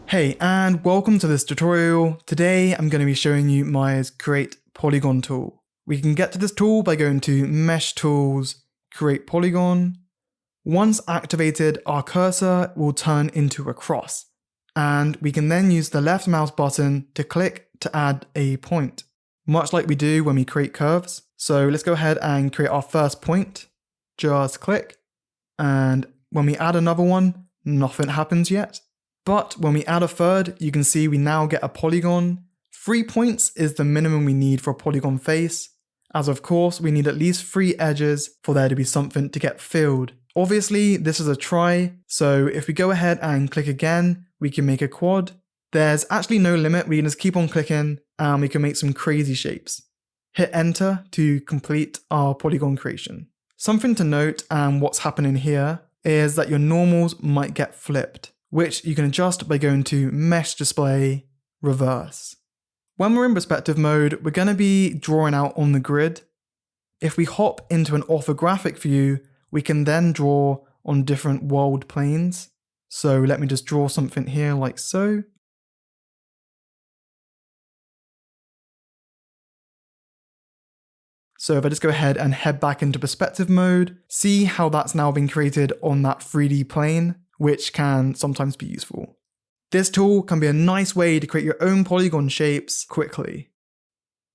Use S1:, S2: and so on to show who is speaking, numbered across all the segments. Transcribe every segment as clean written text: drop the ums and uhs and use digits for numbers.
S1: Hey, and welcome to this tutorial. Today I'm going to be showing you my Create Polygon Tool. We can get to this tool by going to Mesh Tools, Create Polygon. Once activated, our cursor will turn into a cross, and we can then use the left mouse button to click to add a point, much like we do when we create curves. So let's go ahead and create our first point. Just click, and when we add another one, nothing happens yet. But when we add a third, you can see we now get a polygon. 3 points is the minimum we need for a polygon face, as of course we need at least 3 edges for there to be something to get filled. Obviously this is a try, so if we go ahead and click again, we can make a quad. There's actually no limit, we can just keep on clicking and we can make some crazy shapes. Hit enter to complete our polygon creation. Something to note and what's happening here is that your normals might get flipped, which you can adjust by going to Mesh Display, Reverse. When we're in perspective mode, we're going to be drawing out on the grid. If we hop into an orthographic view, we can then draw on different world planes. So let me just draw something here like so. So if I just go ahead and head back into perspective mode, see how that's now been created on that 3D plane, which can sometimes be useful. This tool can be a nice way to create your own polygon shapes quickly.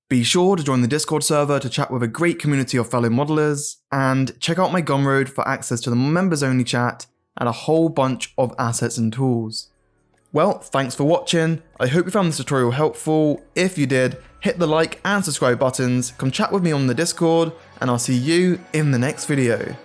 S1: Be sure to join the Discord server to chat with a great community of fellow modelers, and check out my Gumroad for access to the members only chat and a whole bunch of assets and tools. Well, thanks for watching. I hope you found this tutorial helpful. If you did, hit the like and subscribe buttons, come chat with me on the Discord, and I'll see you in the next video.